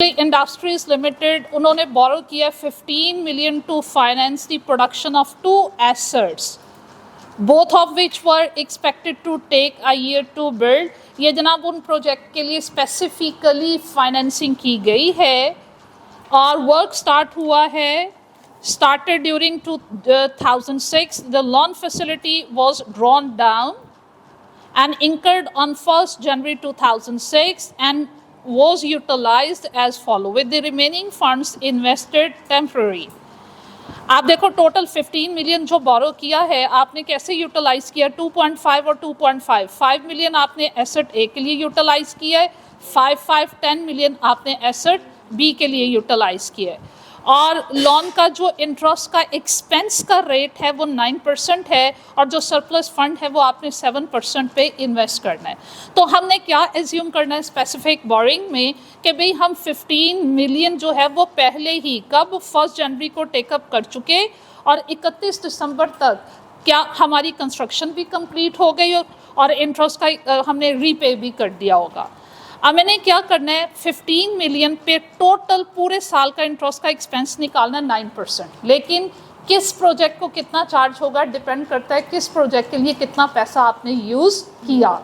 Industries limited उन्होंने borrow किया 15 million to finance the production of 2 assets, both of which were expected to take a year to build. ये जनाब उन project के लिए specifically financing की गई है और वर्क स्टार्ट हुआ है, started during 2006. The loan facility was drawn down and incurred on 1st January 2006 and was utilized as follow with the remaining funds invested temporary। आप देखो टोटल 15 मिलियन जो बोरो किया है आपने कैसे यूटिलाइज किया, 2.5 और 2.5, 5 मिलियन आपने एसेट ए के लिए यूटिलाइज किया है, 10 मिलियन आपने एसेट बी के लिए यूटिलाइज किया है। और लोन का जो इंटरेस्ट का एक्सपेंस का रेट है वो 9% है और जो सरप्लस फंड है वो आपने 7% पे इन्वेस्ट करना है। तो हमने क्या एज्यूम करना है स्पेसिफिक बोरिंग में कि भाई हम 15 मिलियन जो है वो पहले ही कब 1 जनवरी को टेकअप कर चुके और 31 दिसंबर तक क्या हमारी कंस्ट्रक्शन भी कंप्लीट हो गई और इंटरेस्ट का हमने रीपे भी कर दिया होगा। अब मैंने क्या करना है, 15 मिलियन पे टोटल पूरे साल का इंटरेस्ट का एक्सपेंस निकालना 9%, लेकिन किस प्रोजेक्ट को कितना चार्ज होगा डिपेंड करता है किस प्रोजेक्ट के लिए कितना पैसा आपने यूज़ किया।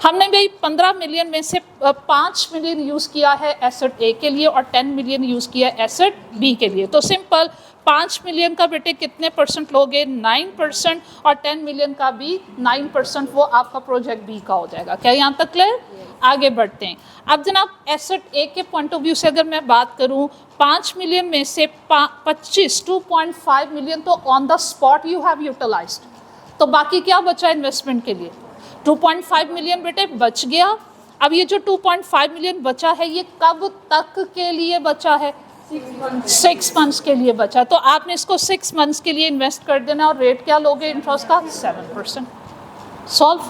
हमने भाई 15 मिलियन में से 5 मिलियन यूज़ किया है एसेट ए के लिए और 10 मिलियन यूज़ किया है एसेट बी के लिए। तो सिंपल 5 मिलियन का बेटे कितने परसेंट लोगे, 9%, और 10 मिलियन का भी 9%, वो आपका प्रोजेक्ट बी का हो जाएगा। क्या यहाँ तक क्लियर? आगे बढ़ते हैं। अब जनाब एसेट ए के पॉइंट ऑफ व्यू से अगर मैं बात करूँ, 5 मिलियन में से 2.5 मिलियन तो on the spot you have utilised, तो बाकी क्या बचा इन्वेस्टमेंट के लिए, 2.5 मिलियन बेटे बच गया। अब ये जो 2.5 मिलियन बचा है ये कब तक के लिए बचा है, 6 मंथ्स के लिए बचा। तो आपने इसको 6 मंथ्स के लिए इन्वेस्ट कर देना और रेट क्या लोगे इंटरेस्ट का, 7%। सॉल्व।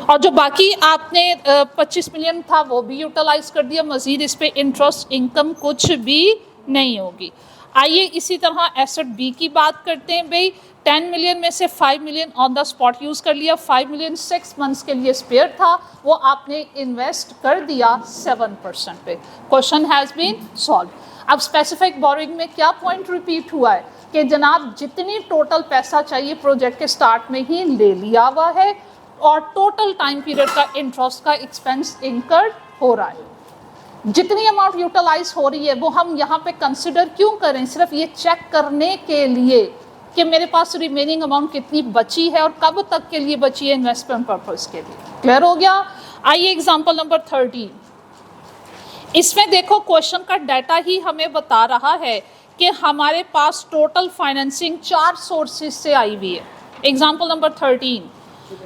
और जो बाकी आपने 25 मिलियन था वो भी यूटिलाइज कर दिया, मजीद इस पे इंटरेस्ट इनकम कुछ भी नहीं होगी। आइए इसी तरह एसेट बी की बात करते हैं। भाई 10 मिलियन में से 5 million on the spot use कर लिया, 5 मिलियन 6 मंथ्स के लिए स्पेयर था, वो आपने इन्वेस्ट कर दिया 7% पे। Question has been solve. अब स्पेसिफिक बोरिंग में क्या पॉइंट रिपीट हुआ है कि जनाब जितनी टोटल पैसा चाहिए प्रोजेक्ट के स्टार्ट में ही ले लिया हुआ है और टोटल टाइम पीरियड का इंटरेस्ट का एक्सपेंस इनकर्ड हो रहा है। जितनी अमाउंट यूटिलाइज हो रही है वो हम यहाँ पे कंसिडर क्यों करें, सिर्फ ये चेक करने के लिए कि मेरे पास रिमेनिंग अमाउंट कितनी बची है और कब तक के लिए बची है इन्वेस्टमेंट पर्पस के लिए। क्लियर हो गया? आइए एग्जाम्पल नंबर 13। इसमें देखो क्वेश्चन का डाटा ही हमें बता रहा है कि हमारे पास टोटल फाइनेंसिंग 4 सोर्सेज से आई हुई है। एग्जाम्पल नंबर 13,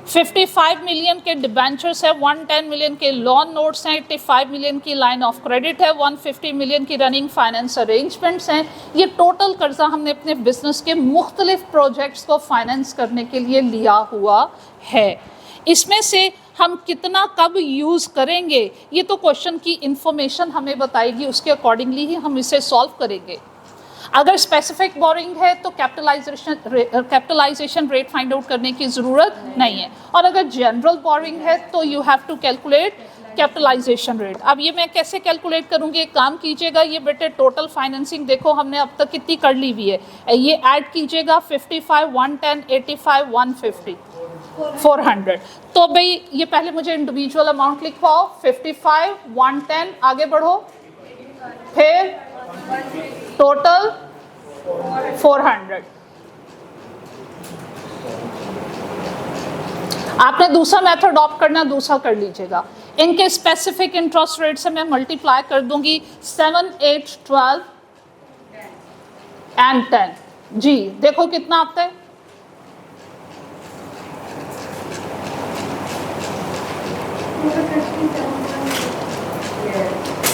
55 मिलियन के डिबेंचर्स है, 110 मिलियन के लोन नोट्स हैं, 85 मिलियन की लाइन ऑफ क्रेडिट है, 150 मिलियन की रनिंग फाइनेंस अरेंजमेंट्स हैं। ये टोटल कर्जा हमने अपने बिजनेस के मुख्तलिफ प्रोजेक्ट्स को फाइनेंस करने के लिए लिया हुआ है। इसमें से हम कितना कब यूज़ करेंगे ये तो क्वेश्चन की इंफॉर्मेशन हमें बताएगी, उसके अकॉर्डिंगली ही हम इसे सॉल्व करेंगे। अगर स्पेसिफिक बोरिंग है तो कैपिटलाइजेशन रेट फाइंड आउट करने की ज़रूरत नहीं है, और अगर जनरल बोरिंग है तो you have to calculate capitalisation rate. अब ये मैं कैसे कैलकुलेट करूँगी, एक काम कीजिएगा, ये बेटे टोटल फाइनेंसिंग देखो हमने अब तक कितनी कर ली हुई है, ये ऐड कीजिएगा 55, 110, 85, 150, 400। तो भाई ये पहले मुझे इंडिविजुअल अमाउंट लिखवाओ, 55, 110, आगे बढ़ो, फिर टोटल 400। आपने दूसरा मेथड अडॉप्ट करना, दूसरा कर लीजिएगा। इनके स्पेसिफिक इंटरेस्ट रेट से मैं मल्टीप्लाई कर दूंगी 7, 8, 12 एंड 10। जी देखो कितना आता है,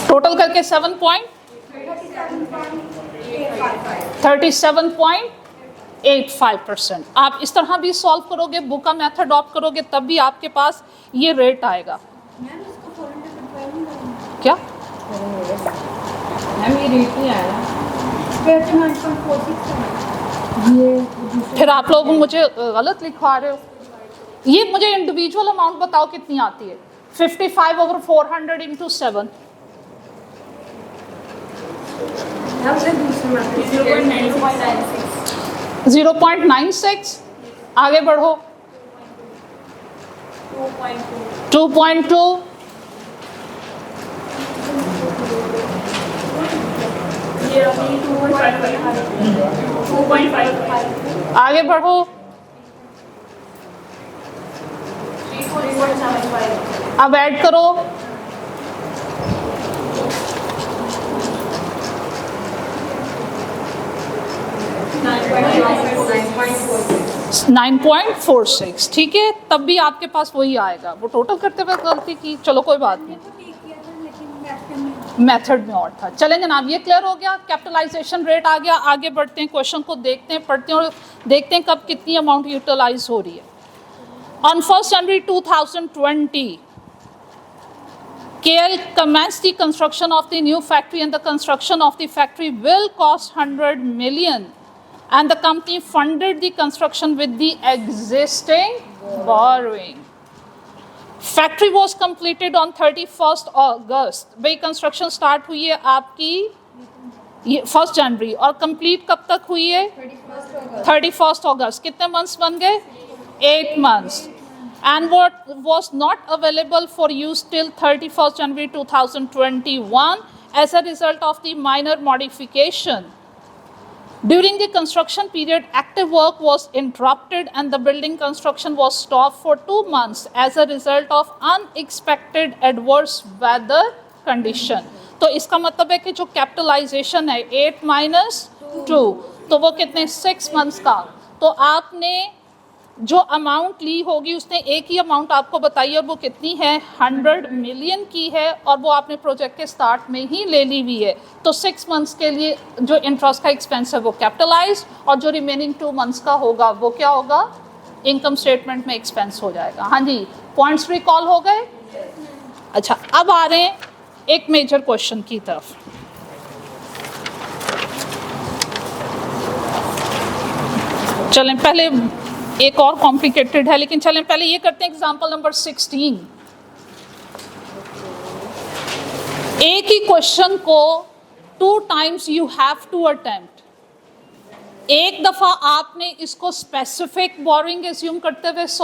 टोटल करके 37.85%। आप इस तरह भी सॉल्व करोगे, बुक का मेथड अडॉप्ट करोगे, तब भी आपके पास ये रेट आएगा। क्या मैम ये रेट नहीं आया, फिर आप लोग मुझे गलत लिखवा रहे हो। ये मुझे इंडिविजुअल अमाउंट बताओ कितनी आती है, 55 over 400 into 7, 0.96। आगे बढ़ो। 2.2। आगे बढ़ो। अब ऐड करो। 9.46। ठीक है, तब भी आपके पास वही आएगा। वो टोटल करते वक्त गलती की, चलो कोई बात नहीं, मेथड में और था। चलें जनाब, ये क्लियर हो गया। कैपिटलाइजेशन रेट आ गया। आगे बढ़ते हैं, क्वेश्चन को देखते हैं, पढ़ते हैं और देखते हैं कब कितनी अमाउंट यूटिलाइज हो रही है। On 1 January 2020 KL commenced the construction of the new factory, and the construction of the factory will cost 100 million, and the company funded the construction with the existing borrowing. Factory was completed on 31st August. भाई construction start हुई है आपकी 1 जनवरी और complete कब तक हुई है? 31st अगस्त। कितने मंथ्स बन गए? 8 months. And what was not available for use till 31st January 2021 as a result of the minor modification. During the construction period, active work was interrupted and the building construction was stopped for 2 months as a result of unexpected adverse weather condition. तो इसका मतलब है कि जो capitalisation है 8 minus 2, तो वो कितने? 6 months का। तो आपने जो अमाउंट ली होगी उसने एक ही अमाउंट आपको बताई और वो कितनी है? 100 मिलियन की है और वो आपने प्रोजेक्ट के स्टार्ट में ही ले ली हुई है। तो 6 मंथ्स के लिए जो इंटरेस्ट का एक्सपेंस है वो कैपिटलाइज और जो रिमेनिंग 2 मंथ्स का होगा वो क्या होगा? इनकम स्टेटमेंट में एक्सपेंस हो जाएगा। हाँ जी, पॉइंट्स रिकॉल हो गए? अच्छा, अब आ रहे हैं एक मेजर क्वेश्चन की तरफ। चलें, पहले एक और कॉम्प्लिकेटेड है लेकिन चलें पहले ये करते हैं। Example number 16। एक ही क्वेश्चन को 2 times you have to attempt. एक दफा आपने इसको स्पेसिफिक बोरिंग एज्यूम करते हुए